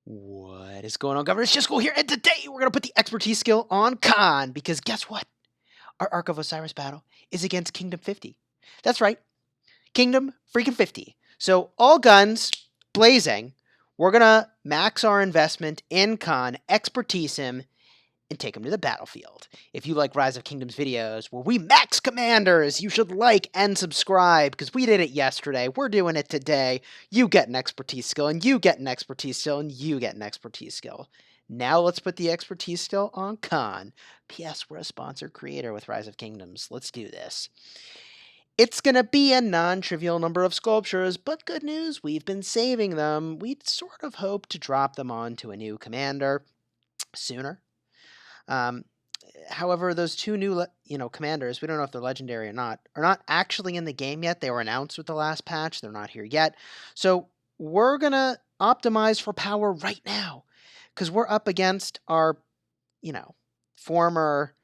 What is going on, Governor? It's Chisgule here, and today we're going to put the expertise skill on Khan, because guess what? Our Ark of Osiris battle is against Kingdom 50. That's right, Kingdom freaking 50. So all guns blazing, we're going to max our investment in Khan, expertise him, and take him to the battlefield. If you like Rise of Kingdoms videos where we max commanders, you should like and subscribe, because we did it yesterday. We're doing it today. You get an expertise skill, and you get an expertise skill, and you get an expertise skill. Now let's put the expertise skill on Khan. P.S. We're a sponsored creator with Rise of Kingdoms. Let's do this. It's going to be a non-trivial number of sculptures, but good news, we've been saving them. We'd sort of hoped to drop them onto a new commander sooner. However, those two new, commanders, we don't know if they're legendary or not, are not actually in the game yet. They were announced with the last patch. They're not here yet. So we're going to optimize for power right now, because we're up against our, former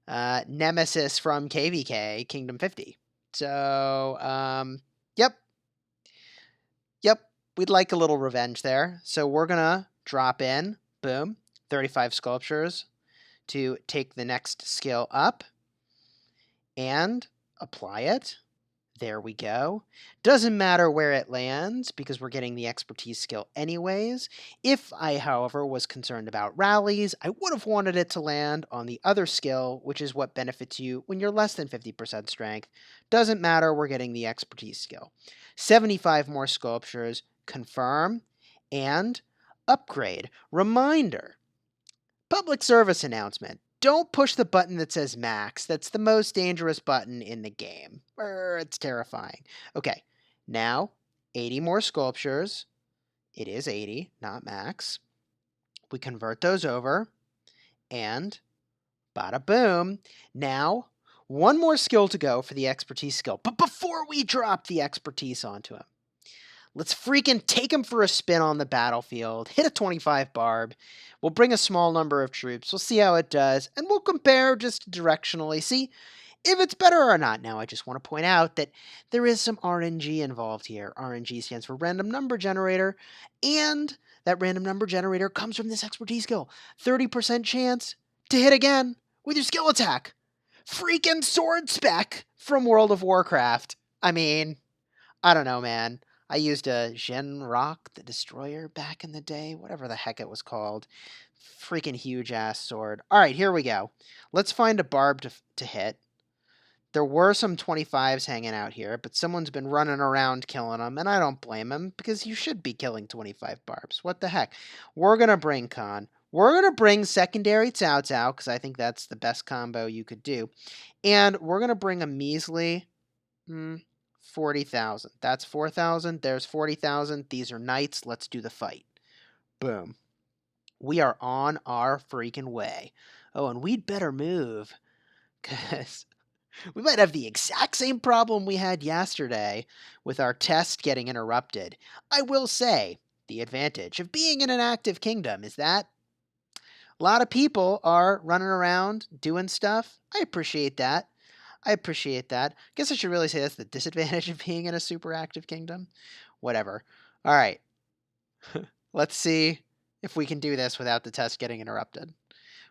nemesis from KVK, Kingdom 50. So, yep, we'd like a little revenge there. So we're going to drop in, boom, 35 sculptures, to take the next skill up and apply it. There we go. Doesn't matter where it lands because we're getting the expertise skill anyways. If I, however, was concerned about rallies, I would have wanted it to land on the other skill, which is what benefits you when you're less than 50% strength. Doesn't matter, we're getting the expertise skill. 75 more sculptures, confirm, and upgrade. Reminder. Public service announcement. Don't push the button that says max. That's the most dangerous button in the game. It's terrifying. Okay, now 80 more sculptures. It is 80, not max. We convert those over, and bada boom. Now, one more skill to go for the expertise skill. But before we drop the expertise onto him, let's freaking take him for a spin on the battlefield, hit a 25 barb. We'll bring a small number of troops. We'll see how it does, and we'll compare just directionally, see if it's better or not. Now, I just want to point out that there is some RNG involved here. RNG stands for random number generator, and that random number generator comes from this expertise skill. 30% chance to hit again with your skill attack. Freaking sword spec from World of Warcraft. I mean, I don't know, man. I used a Genghis the Destroyer back in the day, whatever the heck it was called. Freaking huge-ass sword. All right, here we go. Let's find a barb to hit. There were some 25s hanging out here, but someone's been running around killing them, and I don't blame him, because you should be killing 25 barbs. What the heck? We're going to bring Khan. We're going to bring secondary Cao Cao, because I think that's the best combo you could do. And we're going to bring a measly... 40,000. That's 4,000. There's 40,000. These are knights. Let's do the fight. Boom. We are on our freaking way. Oh, and we'd better move, because we might have the exact same problem we had yesterday with our test getting interrupted. I will say, the advantage of being in an active kingdom is that a lot of people are running around doing stuff. I appreciate that. I guess I should really say that's the disadvantage of being in a super active kingdom. Whatever. All right. Let's see if we can do this without the test getting interrupted.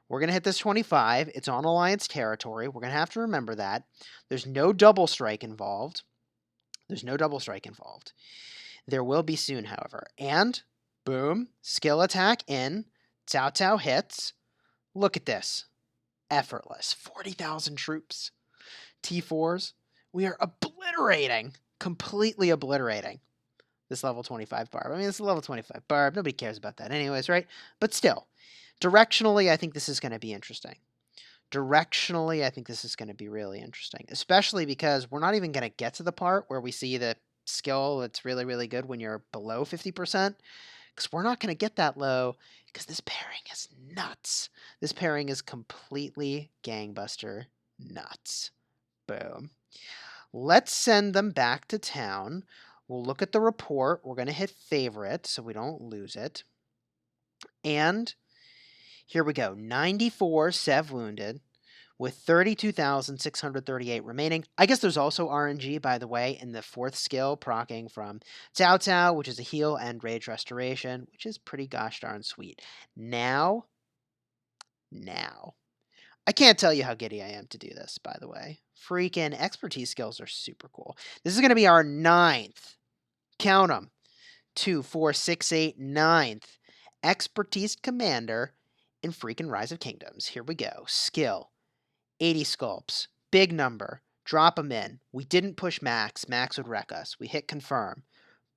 We're going to hit this 25. It's on Alliance territory. We're going to have to remember that. There's no double strike involved. There will be soon, however. And, boom, skill attack in. Cao Cao hits. Look at this. Effortless. 40,000 troops. T4s, we are completely obliterating this level 25 barb. I mean, it's a level 25 barb. Nobody cares about that anyways, right? But still, directionally, I think this is going to be interesting. I think this is going to be really interesting, especially because we're not even going to get to the part where we see the skill that's really, really good when you're below 50%, because we're not going to get that low, because this pairing is nuts. This pairing is completely gangbuster nuts. Boom. Let's send them back to town. We'll look at the report. We're going to hit favorite so we don't lose it. And here we go. 94 Sev wounded. with 32,638 remaining. I guess there's also RNG, by the way, in the 4th skill, proccing from Cao Cao, which is a heal and rage restoration, which is pretty gosh darn sweet. Now, I can't tell you how giddy I am to do this, by the way. Freaking expertise skills are super cool. This is going to be our 9th. Count them. 2, 4, 6, 8, 9th expertise commander in freaking Rise of Kingdoms. Here we go. Skill. 80 sculpts. Big number. Drop them in. We didn't push max. Max would wreck us. We hit confirm.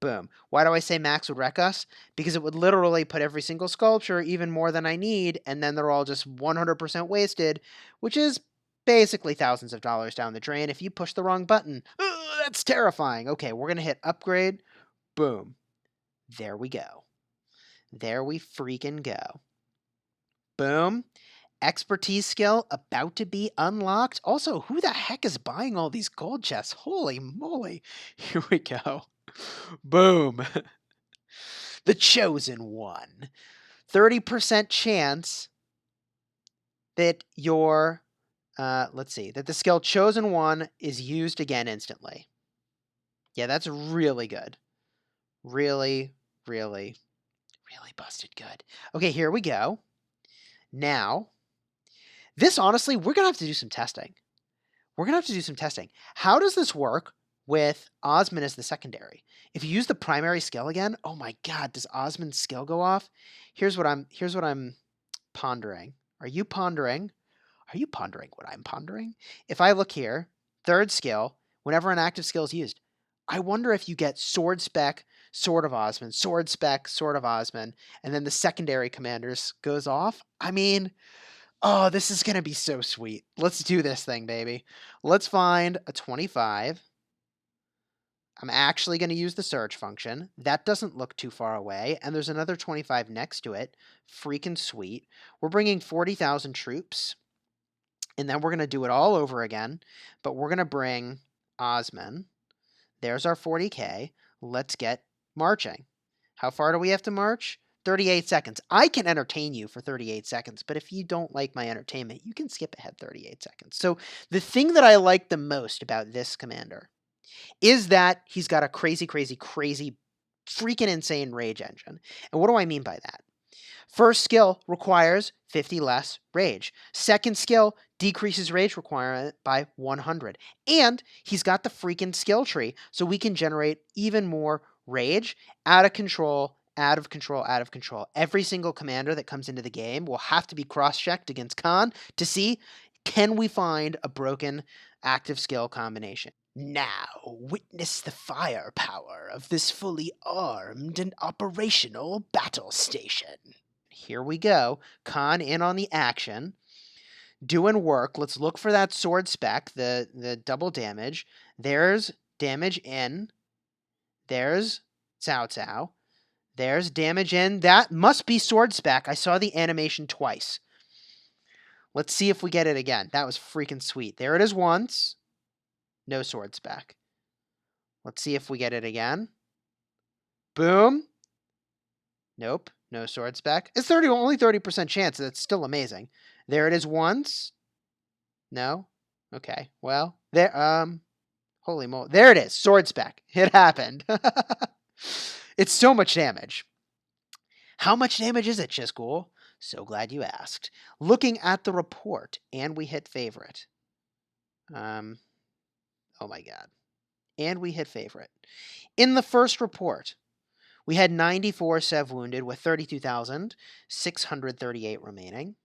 Boom. Why do I say max would wreck us? Because it would literally put every single sculpture even more than I need, and then they're all just 100% wasted, which is basically thousands of dollars down the drain if you push the wrong button. Ugh, that's terrifying. Okay, we're going to hit upgrade. Boom. There we go. There we freaking go. Boom. Expertise skill about to be unlocked. Also, who the heck is buying all these gold chests? Holy moly. Here we go. Boom. The chosen one. 30% chance that your, that the skill chosen one is used again instantly. Yeah, that's really good. Really, really, really busted good. Okay, here we go. Now, this honestly, we're going to have to do some testing. How does this work with Osman as the secondary? If you use the primary skill again, oh my god, does Osman's skill go off? Here's what I'm pondering. Are you pondering what I'm pondering? If I look here, 3rd skill, whenever an active skill is used, I wonder if you get sword spec, sword of Osman, sword spec, sword of Osman, and then the secondary commanders goes off. I mean, oh, this is going to be so sweet. Let's do this thing, baby. Let's find a 25. I'm actually going to use the search function. That doesn't look too far away. And there's another 25 next to it. Freaking sweet. We're bringing 40,000 troops. And then we're going to do it all over again. But we're going to bring Osman. There's our 40K. Let's get marching. How far do we have to march? 38 seconds. I can entertain you for 38 seconds, but if you don't like my entertainment, you can skip ahead 38 seconds. So the thing that I like the most about this commander is that he's got a crazy, crazy, crazy, freaking insane rage engine. And what do I mean by that? First skill requires 50 less rage. Second skill decreases rage requirement by 100. And he's got the freaking skill tree, so we can generate even more rage. Out of control, out of control, out of control. Every single commander that comes into the game will have to be cross-checked against Khan to see, can we find a broken active skill combination? Now, witness the firepower of this fully armed and operational battle station. Here we go. Khan in on the action. Doing work. Let's look for that sword spec, the double damage. There's damage in. There's Cao Cao. There's damage in. That must be sword spec. I saw the animation twice. Let's see if we get it again. That was freaking sweet. There it is once. No sword spec. Let's see if we get it again. Boom. Nope. No sword spec. It's only 30% chance. That's still amazing. There it is once. No? Okay. Well, there, holy moly. There it is. Sword spec. It happened. It's so much damage. How much damage is it, Chisgule? So glad you asked. Looking at the report, and we hit favorite. Oh my god. And we hit favorite. In the first report, we had 94 Sev wounded with 32,638 remaining.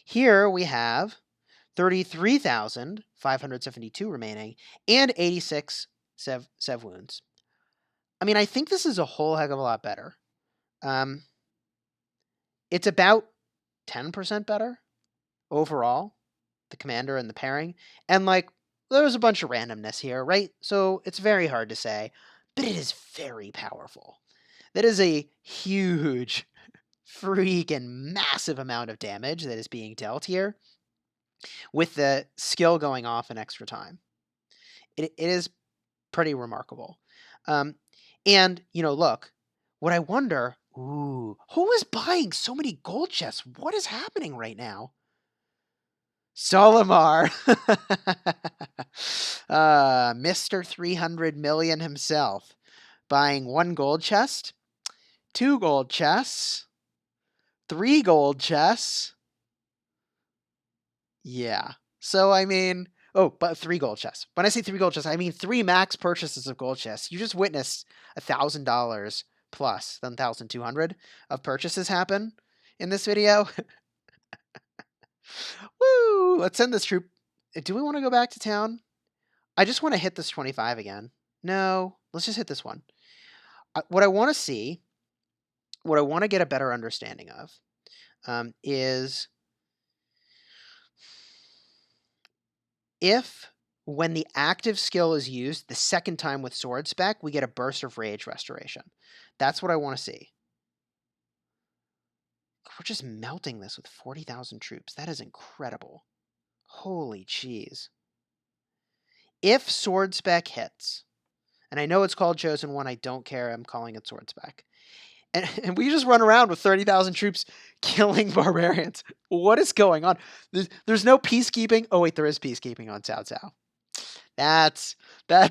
Here we have 33,572 remaining and 86 Sev wounds. I mean, I think this is a whole heck of a lot better. It's about 10% better overall, the commander and the pairing. And like, there's a bunch of randomness here, right? So it's very hard to say, but it is very powerful. That is a huge, freaking massive amount of damage that is being dealt here with the skill going off in extra time. It is pretty remarkable. And, you know, look, what I wonder, who is buying so many gold chests? What is happening right now? Solimar. Mr. 300 million himself. Buying 1 gold chest, 2 gold chests, 3 gold chests. Yeah. So, I mean, but 3 gold chests. When I say 3 gold chests, I mean 3 max purchases of gold chests. You just witnessed $1,000 plus 1,200 of purchases happen in this video. Woo! Let's send this troop. Do we want to go back to town? I just want to hit this 25 again. No, let's just hit this one. What I want to see, what I want to get a better understanding of, is if when the active skill is used the second time with sword spec, we get a burst of rage restoration. That's what I want to see. We're just melting this with 40,000 troops. That is incredible. Holy cheese. If sword spec hits, and I know it's called Chosen One, I don't care, I'm calling it sword spec. And we just run around with 30,000 troops killing barbarians. What is going on? There's no peacekeeping. Oh, wait, there is peacekeeping on Cao Cao. That's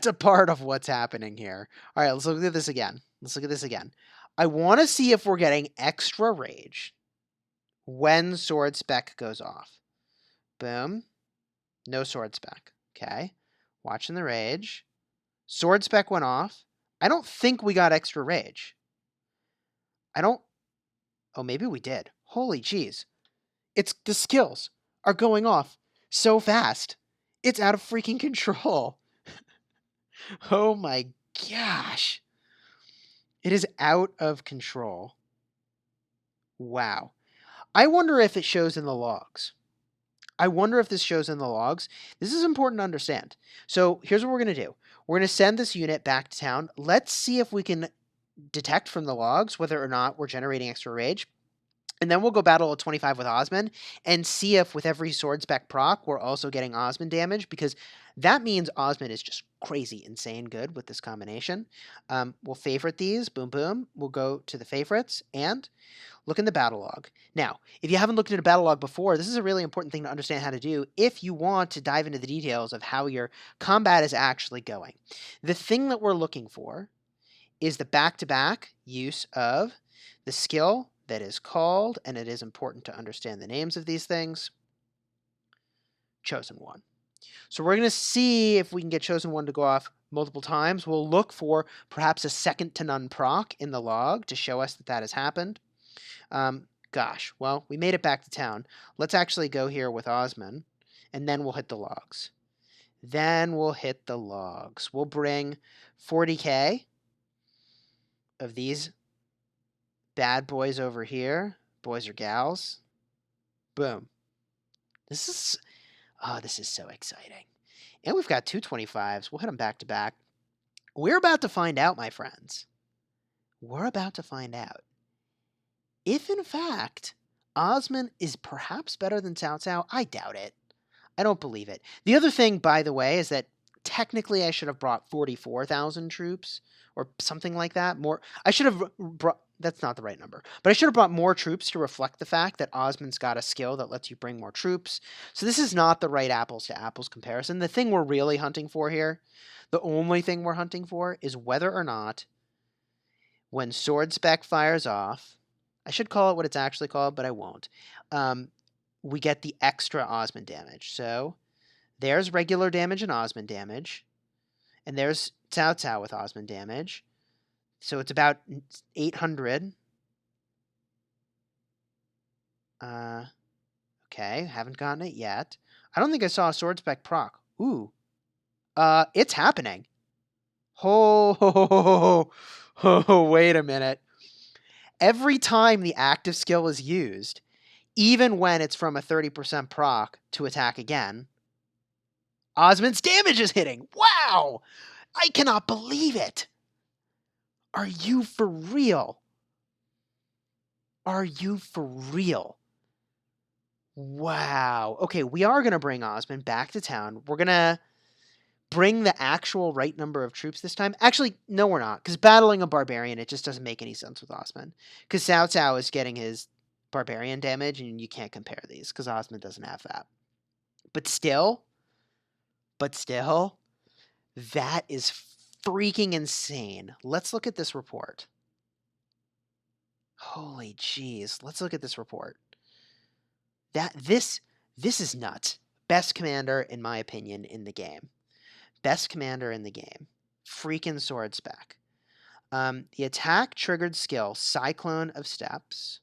a part of what's happening here. All right, let's look at this again. I want to see if we're getting extra rage when sword spec goes off. Boom. No sword spec. Okay. Watching the rage. Sword spec went off. I don't think we got extra rage. Oh, maybe we did. Holy jeez. The skills are going off so fast. It's out of freaking control. Oh my gosh. It is out of control. Wow. I wonder if it shows in the logs. This is important to understand. So here's what we're going to do. We're going to send this unit back to town. Let's see if we can detect from the logs whether or not we're generating extra rage. And then we'll go battle at 25 with Osman and see if with every sword spec proc, we're also getting Osman damage, because that means Osman is just crazy, insane good with this combination. We'll favorite these. Boom, boom. We'll go to the favorites and look in the battle log. Now, if you haven't looked at a battle log before, this is a really important thing to understand how to do if you want to dive into the details of how your combat is actually going. The thing that we're looking for is the back-to-back use of the skill that is called, and it is important to understand the names of these things, Chosen One. So we're going to see if we can get Chosen One to go off multiple times. We'll look for perhaps a second to none proc in the log to show us that that has happened. Gosh, well, we made it back to town. Let's actually go here with Osman, and then we'll hit the logs. We'll bring 40k of these bad boys over here. Boys or gals. Boom. This is so exciting. And we've got 225s. We'll hit them back to back. We're about to find out, my friends. We're about to find out if, in fact, Osman is perhaps better than Cao Cao. I doubt it. I don't believe it. The other thing, by the way, is that technically I should have brought 44,000 troops or something like that. More. I should have brought... That's not the right number. But I should have brought more troops to reflect the fact that Osman's got a skill that lets you bring more troops. So this is not the right apples to apples comparison. The thing we're really hunting for here, the only thing we're hunting for, is whether or not when sword spec fires off, I should call it what it's actually called, but I won't, we get the extra Osman damage. So there's regular damage and Osman damage. And there's Cao Cao with Osman damage. So it's about 800. Okay, haven't gotten it yet. I don't think I saw a sword spec proc. Ooh. It's happening. Oh, wait a minute. Every time the active skill is used, even when it's from a 30% proc to attack again, Osman's damage is hitting. Wow! I cannot believe it. Are you for real? Wow. Okay, we are going to bring Osman back to town. We're going to bring the actual right number of troops this time. Actually, no, we're not, because battling a barbarian, it just doesn't make any sense with Osman. Because Cao Cao is getting his barbarian damage, and you can't compare these, because Osman doesn't have that. But still, that is freaking insane. Let's look at this report. Holy jeez. Let's look at this report. This is nuts. Best commander, in my opinion, in the game. Best commander in the game. Freaking sword spec. The attack triggered skill, Cyclone of Steps.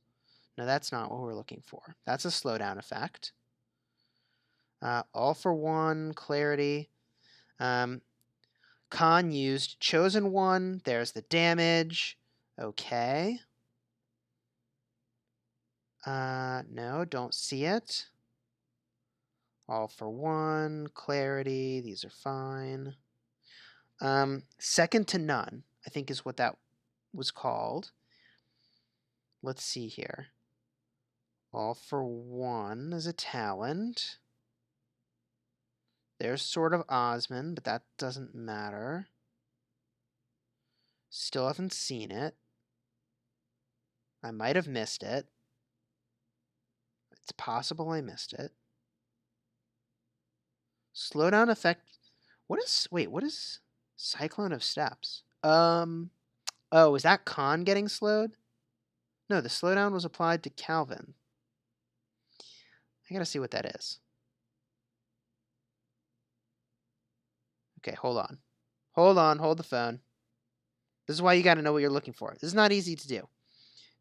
No, that's not what we're looking for. That's a slowdown effect. All for one, clarity. Khan used Chosen One. There's the damage. Okay. No, don't see it. All for one, clarity. These are fine. Second to none, I think is what that was called. Let's see here. All for one is a talent. There's Sword of Osman, but that doesn't matter. Still haven't seen it. I might have missed it. It's possible I missed it. Slowdown effect. What is Cyclone of Steps? Oh, is that Khan getting slowed? No, the slowdown was applied to Calvin. I gotta see what that is. Okay, hold on. Hold the phone. This is why you gotta know what you're looking for. This is not easy to do.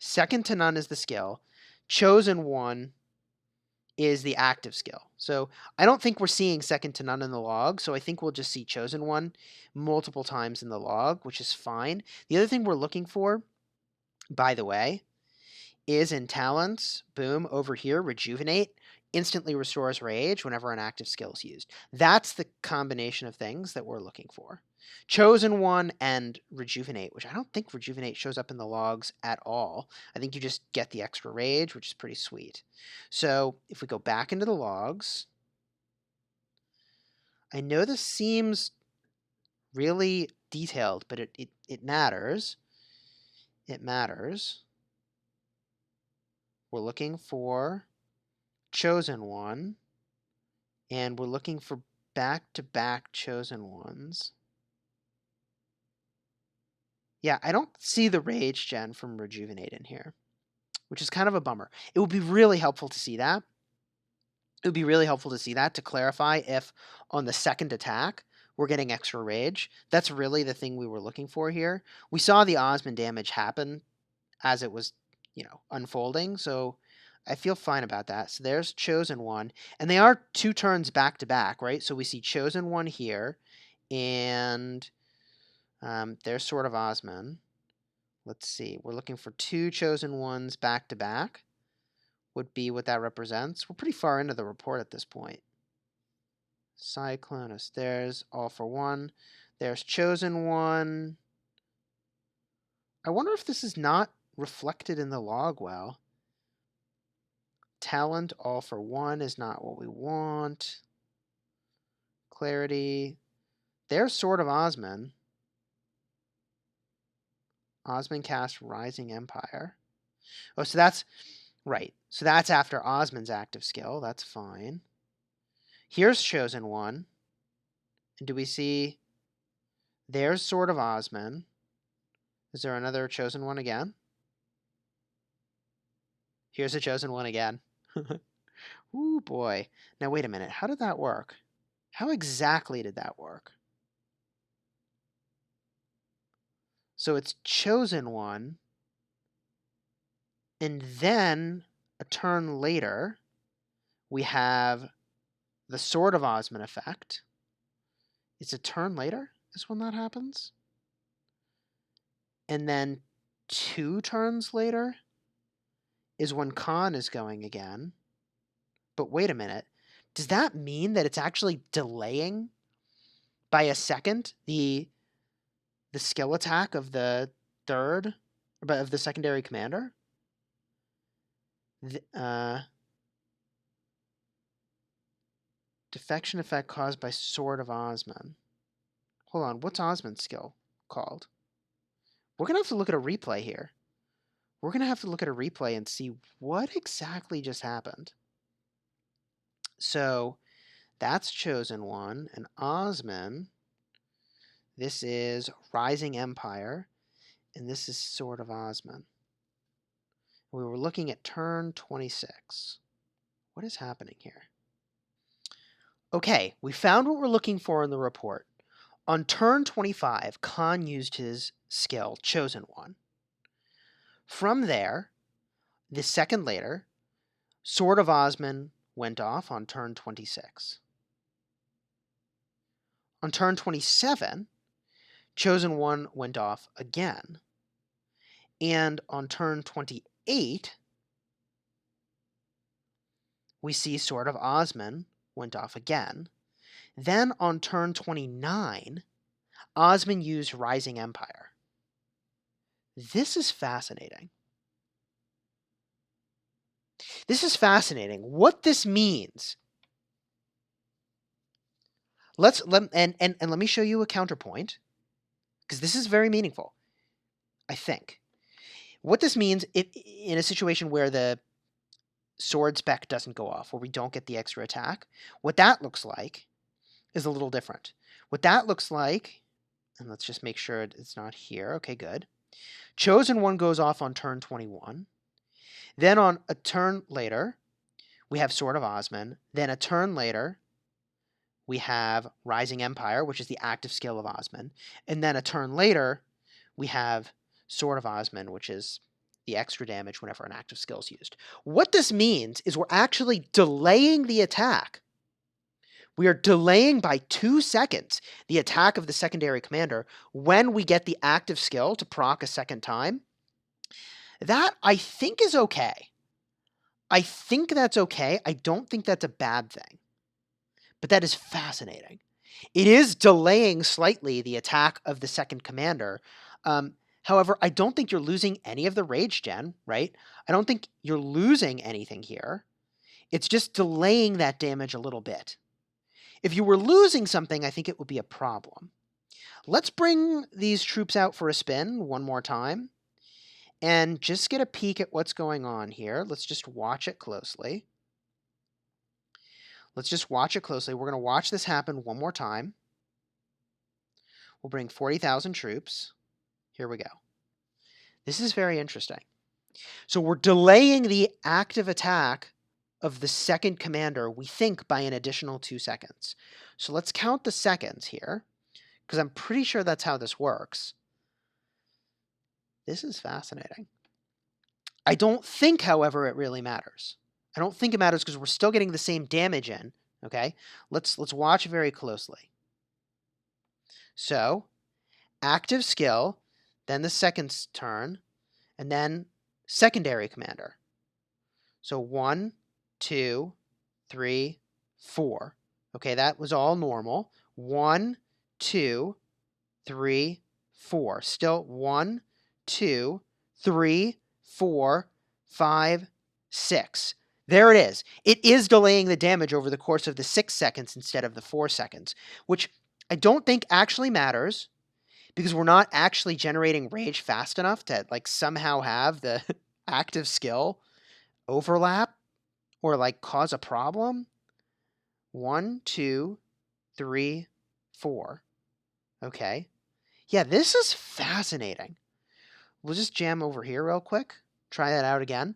Second to none is the skill. Chosen one is the active skill. So I don't think we're seeing second to none in the log, so I think we'll just see chosen one multiple times in the log, which is fine. The other thing we're looking for, by the way, is in talents, boom, over here, rejuvenate, instantly restores rage whenever an active skill is used. That's the combination of things that we're looking for. Chosen one and rejuvenate, which I don't think rejuvenate shows up in the logs at all. I think you just get the extra rage, which is pretty sweet. So if we go back into the logs, I know this seems really detailed, but it matters. It matters. We're looking for chosen one, and we're looking for back-to-back chosen ones. Yeah, I don't see the rage gen from rejuvenate in here, which is kind of a bummer. It would be really helpful to see that. It would be really helpful to see that to clarify if on the second attack we're getting extra rage. That's really the thing we were looking for here. We saw the Osman damage happen as it was, unfolding, so I feel fine about that. So there's chosen one, and they are 2 turns back to back, right? So we see chosen one here, and there's Sword of Osman. Let's see. We're looking for 2 chosen ones back to back. Would be what that represents. We're pretty far into the report at this point. Cyclonus. There's all for one. There's chosen one. I wonder if this is not reflected in the log well. Talent all for one is not what we want. Clarity. There's Sword of Osman. Osman cast Rising Empire. Oh, so that's right. So that's after Osman's active skill. That's fine. Here's chosen one. And do we see there's Sword of Osman? Is there another chosen one again? Here's a chosen one again. Ooh, boy. Now, wait a minute. How did that work? How exactly did that work? So it's chosen one, and then a turn later, we have the Sword of Osman effect. It's a turn later is when that happens. And then 2 turns later is when Khan is going again. But wait a minute. Does that mean that it's actually delaying by a second the skill attack of the third, but of the secondary commander? Defection effect caused by Sword of Osman. Hold on, what's Osman's skill called? We're going to have to look at a replay here. We're going to have to look at a replay and see what exactly just happened. So That's Chosen One. And Osman, this is Rising Empire. And this is Sword of Osman. We were looking at turn 26. What is happening here? Okay, we found what we're looking for in the report. On turn 25, Khan used his skill, Chosen One. From there, the second later, Sword of Osman went off on turn 26. On turn 27, Chosen One went off again. And on turn 28, we see Sword of Osman went off again. Then on turn 29, Osman used Rising Empire. This is fascinating. This is fascinating. What this means. Let me show you a counterpoint, because this is very meaningful, I think. What this means in a situation where the sword spec doesn't go off, where we don't get the extra attack, what that looks like is a little different. What that looks like, and let's just make sure it's not here. Okay, good. Chosen One goes off on turn 21. Then on a turn later, we have Sword of Osman. Then a turn later, we have Rising Empire, which is the active skill of Osman. And then a turn later, we have Sword of Osman, which is the extra damage whenever an active skill is used. What this means is we're actually delaying the attack. We are delaying by 2 seconds the attack of the secondary commander when we get the active skill to proc a second time. That, I think, is okay. I think that's okay. I don't think that's a bad thing. But that is fascinating. It is delaying slightly the attack of the second commander. However, I don't think you're losing any of the rage gen, right? I don't think you're losing anything here. It's just delaying that damage a little bit. If you were losing something, I think it would be a problem. Let's bring these troops out for a spin one more time and just get a peek at what's going on here. Let's just watch it closely. Let's just watch it closely. We're going to watch this happen one more time. We'll bring 40,000 troops. Here we go. This is very interesting. So we're delaying the active attack of the second commander, we think, by an additional 2 seconds. So let's count the seconds here, because I'm pretty sure that's how this works. This is fascinating. I don't think, however, it really matters. I don't think it matters because we're still getting the same damage in, okay? Let's watch very closely. So, active skill, then the second turn, and then secondary commander. So 1, 2, 3, 4. Okay, that was all normal. 1, 2, 3, 4. Still 1, 2, 3, 4, 5, 6. There it is. It is delaying the damage over the course of the 6 seconds instead of the 4 seconds, which I don't think actually matters because we're not actually generating rage fast enough to like somehow have the active skill overlap or like cause a problem. 1, 2, 3, 4. Okay. Yeah, this is fascinating. We'll just jam over here real quick. Try that out again.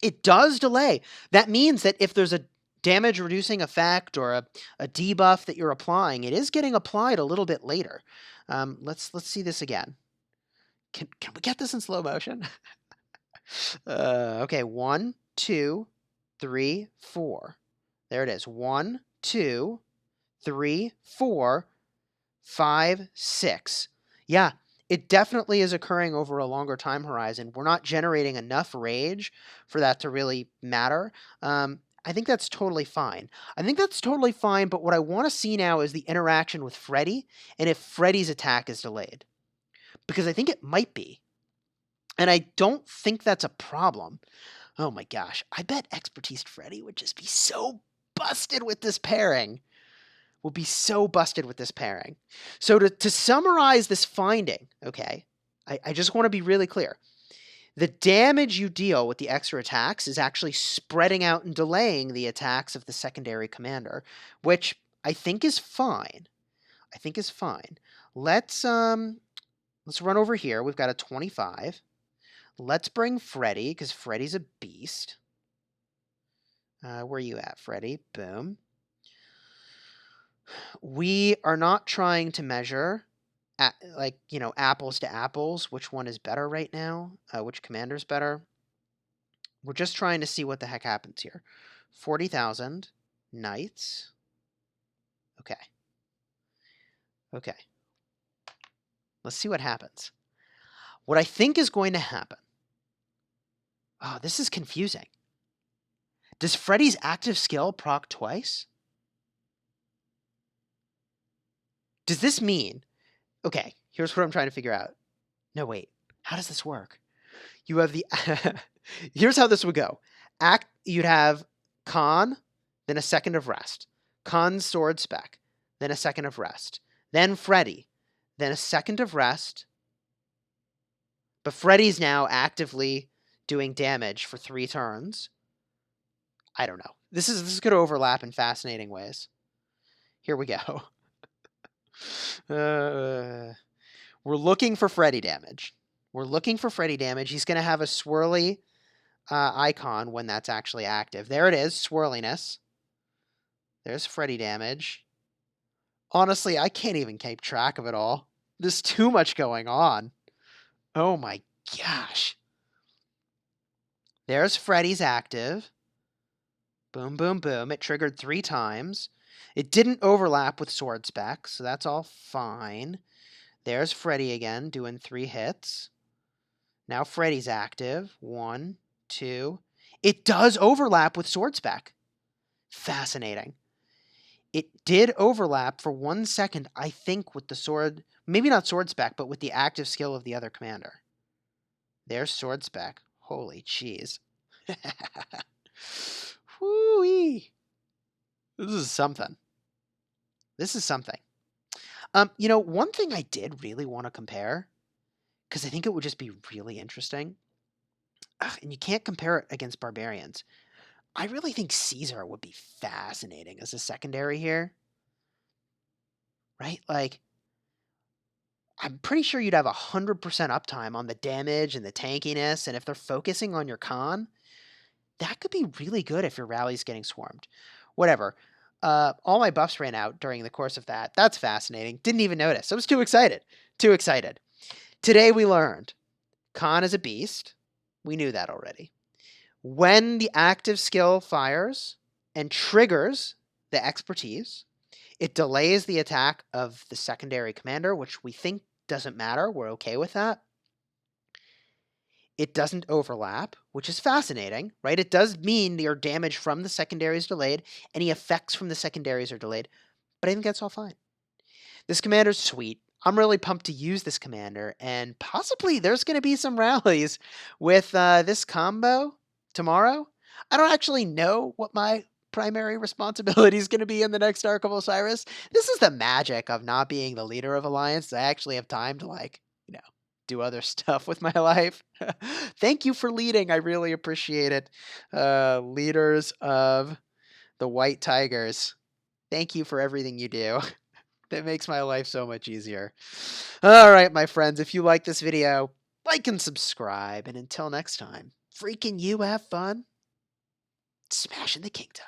It does delay. That means that if there's a damage reducing effect or a debuff that you're applying, it is getting applied a little bit later. Let's see this again. Can we get this in slow motion? Okay, 1, 2, 3, 4. There it is. 1, 2, 3, 4, 5, 6. Yeah, it definitely is occurring over a longer time horizon. We're not generating enough rage for that to really matter. I think that's totally fine. But what I want to see now is the interaction with Freddy and if Freddy's attack is delayed. Because I think it might be. And I don't think that's a problem. Oh my gosh, I bet Expertise Freddy would just be so busted with this pairing. So to summarize this finding, okay, I just want to be really clear. The damage you deal with the extra attacks is actually spreading out and delaying the attacks of the secondary commander, which I think is fine. I think is fine. Let's run over here. We've got a 25. Let's bring Freddy, because Freddy's a beast. Where are you at, Freddy? Boom. We are not trying to measure, apples to apples, which one is better right now, which commander's better. We're just trying to see what the heck happens here. 40,000 knights. Okay. Okay. Let's see what happens. What I think is going to happen. Oh, this is confusing. Does Freddy's active skill proc twice? Does this mean... Okay, here's what I'm trying to figure out. No, wait. How does this work? You have the... Here's how this would go. You'd have Khan, then a second of rest. Khan's sword spec, then a second of rest. Then Freddy, then a second of rest. But Freddy's now actively doing damage for 3 turns. I don't know. This is going to overlap in fascinating ways. Here we go. We're looking for Freddy damage. We're looking for Freddy damage. He's going to have a swirly icon when that's actually active. There it is, swirliness. There's Freddy damage. Honestly, I can't even keep track of it all. There's too much going on. Oh my gosh. There's Freddy's active. Boom, boom, boom. It triggered 3 times. It didn't overlap with sword spec, so that's all fine. There's Freddy again, doing 3 hits. Now Freddy's active. 1, 2. It does overlap with sword spec. Fascinating. It did overlap for 1 second, I think, with the sword... Maybe not sword spec, but with the active skill of the other commander. There's sword spec. Holy cheese. Whoo-wee. This is something. This is something. One thing I did really want to compare, because I think it would just be really interesting, and you can't compare it against barbarians. I really think Caesar would be fascinating as a secondary here. Right? Like, I'm pretty sure you'd have 100% uptime on the damage and the tankiness, and if they're focusing on your Khan, that could be really good if your rally's getting swarmed. Whatever. All my buffs ran out during the course of that. That's fascinating. Didn't even notice. I was too excited. Too excited. Today we learned Khan is a beast. We knew that already. When the active skill fires and triggers the expertise, it delays the attack of the secondary commander, which we think doesn't matter. We're okay with that. It doesn't overlap, which is fascinating, right? It does mean your damage from the secondary is delayed. Any effects from the secondaries are delayed. But I think that's all fine. This commander's sweet. I'm really pumped to use this commander. And possibly there's going to be some rallies with this combo tomorrow. I don't actually know what my primary responsibility is going to be in the next Ark of Osiris. This is the magic of not being the leader of Alliance. I actually have time to, do other stuff with my life. Thank you for leading. I really appreciate it. Leaders of the White Tigers. Thank you for everything you do. That makes my life so much easier. All right, my friends, if you like this video, like and subscribe. And until next time, freaking you have fun smashing the kingdom.